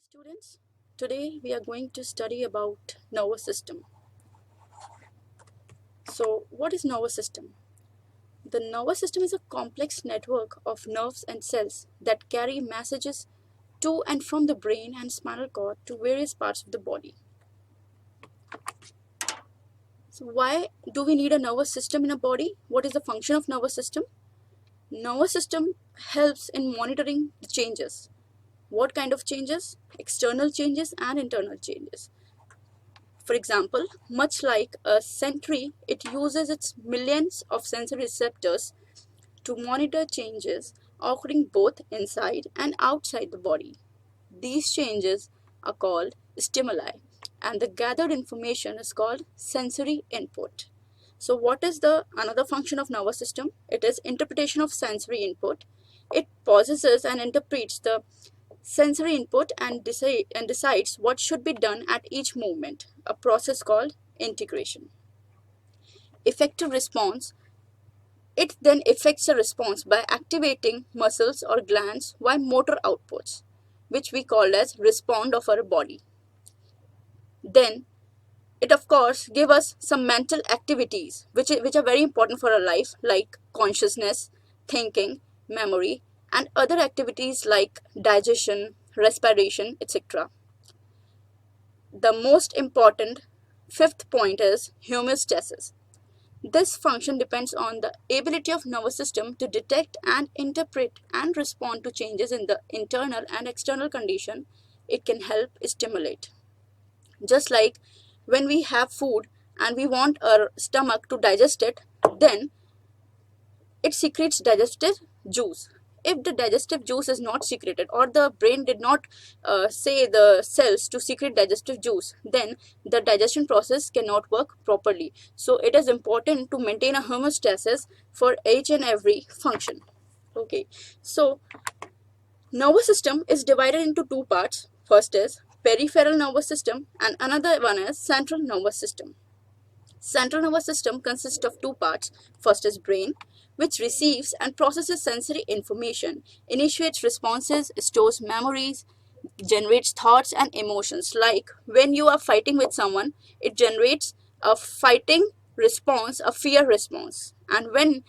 students. Today we are going to study about nervous system. So what is nervous system? The nervous system is a complex network of nerves and cells that carry messages to and from the brain and spinal cord to various parts of the body. So why do we need a nervous system in a body? What is the function of nervous system? Nervous system helps in monitoring the changes. What kind of changes? External changes and internal changes. For example, much like a sentry, it uses its millions of sensory receptors to monitor changes occurring both inside and outside the body. These changes are called stimuli, and the gathered information is called sensory input. So what is the another function of nervous system? It is interpretation of sensory input. It processes and interprets the sensory input and decides what should be done at each movement, a process called integration. Effective response. It then affects the response by activating muscles or glands via motor outputs, which we call as respond of our body. Then it of course gives us some mental activities which are very important for our life, like consciousness, thinking, memory, and other activities like digestion, respiration, etc. The most important fifth point is homeostasis. This function depends on the ability of nervous system to detect and interpret and respond to changes in the internal and external condition it can help stimulate. Just like when we have food and we want our stomach to digest it, then it secretes digestive juice. If the digestive juice is not secreted, or the brain did not say the cells to secrete digestive juice, then the digestion process cannot work properly. So it is important to maintain a homeostasis for each and every function. Okay, so nervous system is divided into two parts. First is peripheral nervous system and another one is central nervous system. Central nervous system consists of two parts. First is brain, which receives and processes sensory information, initiates responses, stores memories, generates thoughts and emotions. Like when you are fighting with someone, it generates a fighting response, a fear response. And when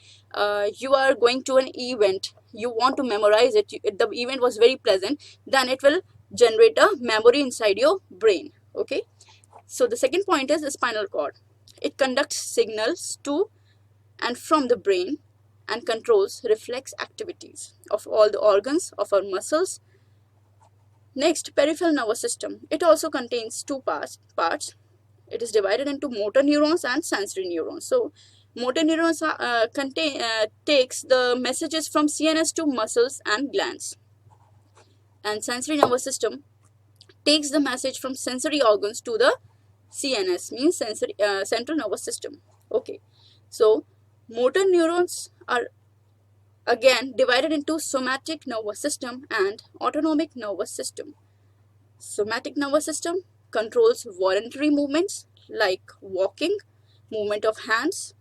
you are going to an event, you want to memorize it, the event was very pleasant, then it will generate a memory inside your brain. Okay, so the second point is the spinal cord. It conducts signals to and from the brain and controls reflex activities of all the organs of our muscles. Next, peripheral nervous system. It also contains two parts. It is divided into motor neurons and sensory neurons. So motor neurons takes the messages from CNS to muscles and glands, and sensory nervous system takes the message from sensory organs to the CNS, means central nervous system. Okay, so motor neurons are again divided into somatic nervous system and autonomic nervous system. Somatic nervous system controls voluntary movements like walking, movement of hands,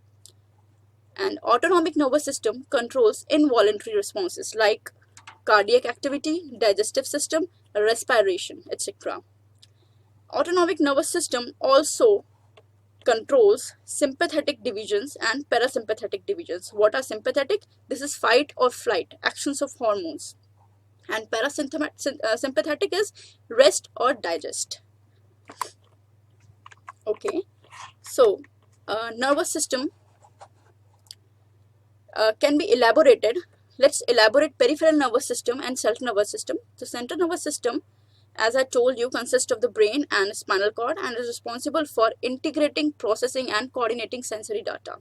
and autonomic nervous system controls involuntary responses like cardiac activity, digestive system, respiration, etc. Autonomic nervous system also controls sympathetic divisions and parasympathetic divisions. What are sympathetic? This is fight or flight, actions of hormones. And parasympathetic is rest or digest. Okay, so nervous system can be elaborated. Let's elaborate peripheral nervous system and central nervous system. The central nervous system, as I told you, consists of the brain and spinal cord and is responsible for integrating, processing and coordinating sensory data.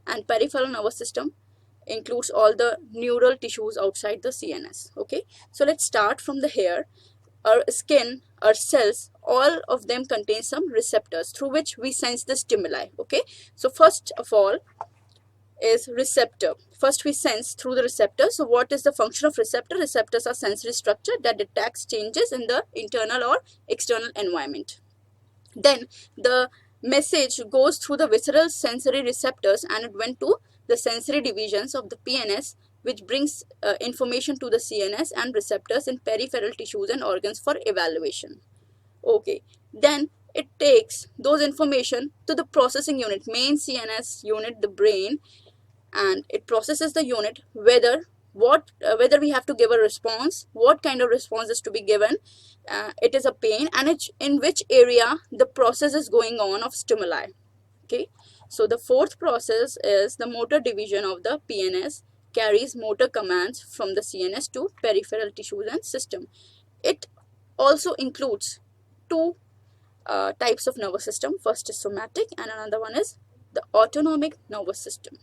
And peripheral nervous system includes all the neural tissues outside the CNS. Okay, so let's start from the hair. Our skin, our cells, all of them contain some receptors through which we sense the stimuli. Okay, so first of all is receptor. First we sense through the receptor. So what is the function of receptor? Receptors are sensory structure that detects changes in the internal or external environment. Then the message goes through the visceral sensory receptors and it went to the sensory divisions of the PNS, which brings information to the CNS and receptors in peripheral tissues and organs for evaluation. Okay, then it takes those information to the processing unit, main CNS unit, the brain, and it processes the unit whether we have to give a response, what kind of response is to be given, it is a pain, and in which area the process is going on of stimuli. Okay, so the fourth process is the motor division of the PNS, carries motor commands from the CNS to peripheral tissues and system. It also includes two types of nervous system. First is somatic and another one is the autonomic nervous system.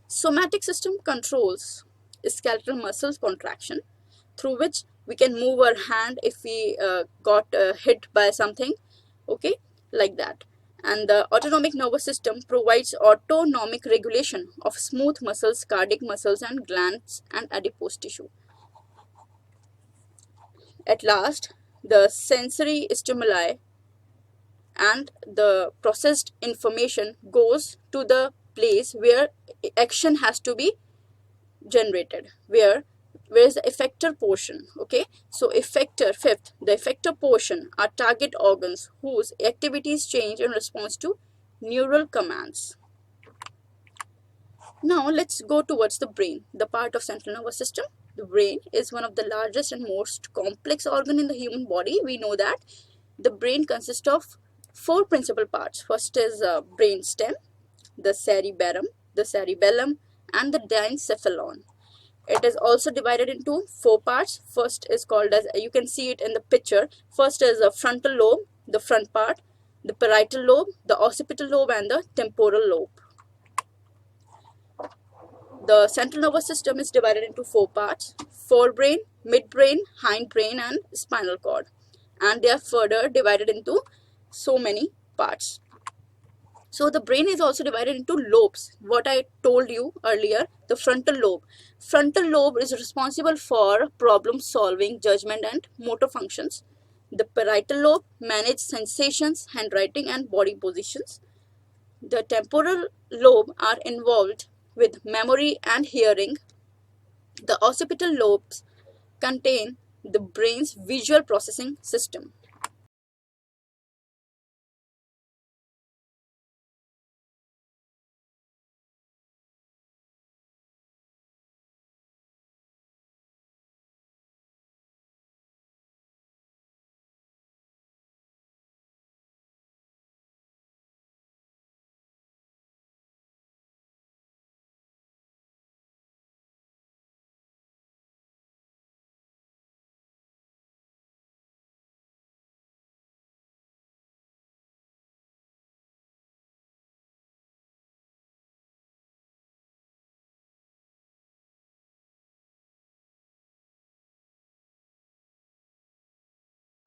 Somatic system controls skeletal muscles contraction, through which we can move our hand if we got hit by something, okay, like that. And the autonomic nervous system provides autonomic regulation of smooth muscles, cardiac muscles, and glands and adipose tissue. At last, the sensory stimuli and the processed information goes to the place where action has to be generated, where is the effector portion. Okay, so effector, fifth, the effector portion are target organs whose activities change in response to neural commands. Now let's go towards the brain, the part of central nervous system. The brain is one of the largest and most complex organ in the human body. We know that the brain consists of four principal parts. First is brain stem, the cerebellum, and the diencephalon. It is also divided into four parts. First is called as, you can see it in the picture. First is the frontal lobe, the front part, the parietal lobe, the occipital lobe, and the temporal lobe. The central nervous system is divided into four parts: forebrain, midbrain, hindbrain, and spinal cord. And they are further divided into so many parts. So the brain is also divided into lobes. What I told you earlier, the frontal lobe. Frontal lobe is responsible for problem solving, judgment, and motor functions. The parietal lobe manages sensations, handwriting, and body positions. The temporal lobe are involved with memory and hearing. The occipital lobes contain the brain's visual processing system.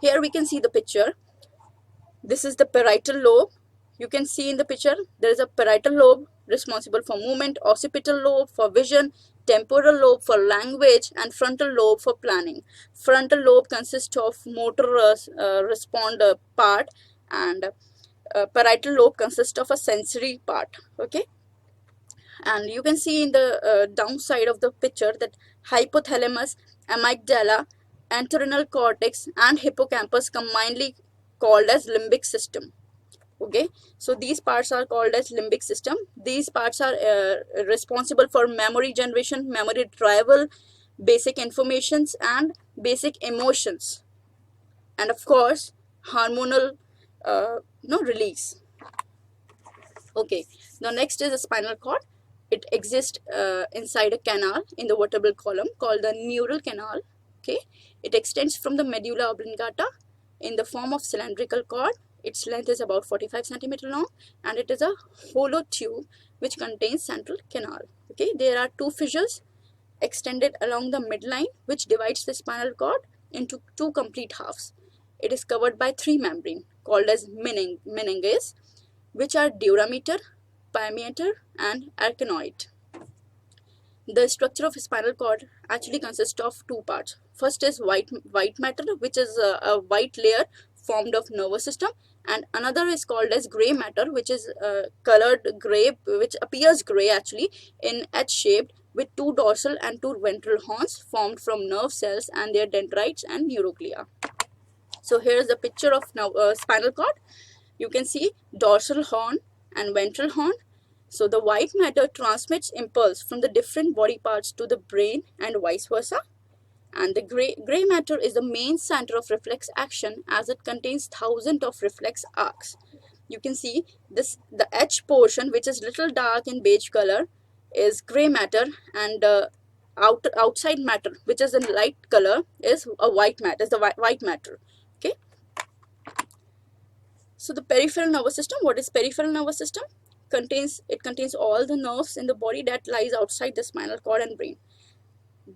Here we can see the picture. This is the parietal lobe. You can see in the picture there is a parietal lobe responsible for movement, occipital lobe for vision, temporal lobe for language, and frontal lobe for planning. Frontal lobe consists of motor responder part, and parietal lobe consists of a sensory part. Okay, and you can see in the downside of the picture that hypothalamus, amygdala, entorhinal cortex, and hippocampus combinedly called as limbic system. Okay, so these parts are called as limbic system. These parts are responsible for memory generation, memory retrieval, basic informations, and basic emotions, and of course hormonal release. Okay, now next is the spinal cord. It exists inside a canal in the vertebral column called the neural canal. Okay, it extends from the medulla oblongata in the form of cylindrical cord. Its length is about 45 centimeter long, and it is a hollow tube which contains central canal. Okay, there are two fissures extended along the midline which divides the spinal cord into two complete halves. It is covered by three membranes called as meninges, which are durameter, pyometer, and arachnoid. The structure of spinal cord actually consists of two parts. First is white matter, which is a white layer formed of nervous system, and another is called as gray matter, which is colored gray, which appears gray actually in H-shaped with two dorsal and two ventral horns formed from nerve cells and their dendrites and neuroglia. So here is the picture of now spinal cord. You can see dorsal horn and ventral horn. So the white matter transmits impulse from the different body parts to the brain and vice versa. And the gray matter is the main center of reflex action, as it contains thousands of reflex arcs. You can see this, the H portion, which is little dark in beige color, is gray matter, and outside matter, which is in light color, is a white matter, is the white matter. Okay. So the peripheral nervous system, what is peripheral nervous system? It contains all the nerves in the body that lies outside the spinal cord and brain.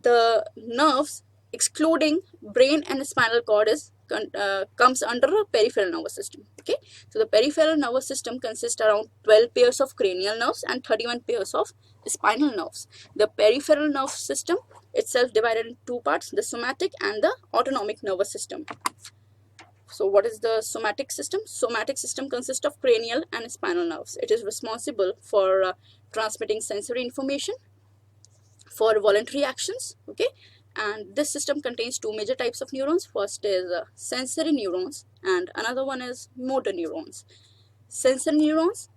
The nerves excluding brain and spinal cord is comes under a peripheral nervous system. Okay, so the peripheral nervous system consists around 12 pairs of cranial nerves and 31 pairs of spinal nerves. The peripheral nerve system itself divided in two parts, the somatic and the autonomic nervous system. So what is the somatic system? Somatic system consists of cranial and spinal nerves. It is responsible for transmitting sensory information, for voluntary actions. Okay, and this system contains two major types of neurons. First is sensory neurons, and another one is motor neurons. Sensory neurons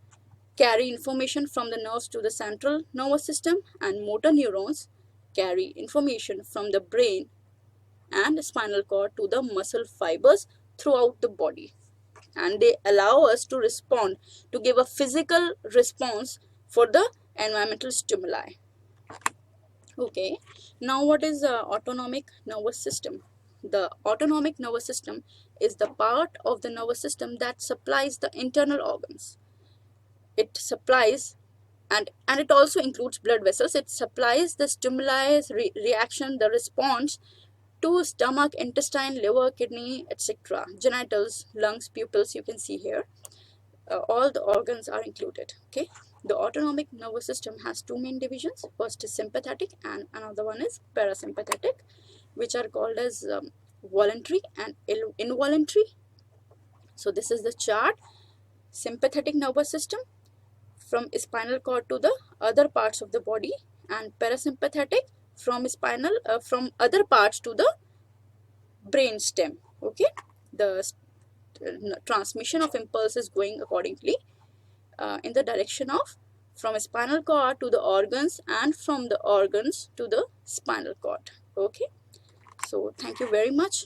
carry information from the nerves to the central nervous system, and motor neurons carry information from the brain and spinal cord to the muscle fibers throughout the body, and they allow us to respond, to give a physical response for the environmental stimuli. Okay, now what is the autonomic nervous system? The autonomic nervous system is the part of the nervous system that supplies the internal organs. It supplies, and it also includes blood vessels. It supplies the stimuli, reaction, the response to stomach, intestine, liver, kidney, etc., genitals, lungs, pupils. You can see here all the organs are included. Okay, the autonomic nervous system has two main divisions. First is sympathetic and another one is parasympathetic, which are called as voluntary and involuntary. So this is the chart. Sympathetic nervous system from spinal cord to the other parts of the body, and parasympathetic from spinal from other parts to the brain stem. Okay, the transmission of impulse is going accordingly in the direction of from spinal cord to the organs and from the organs to the spinal cord. Okay, so thank you very much.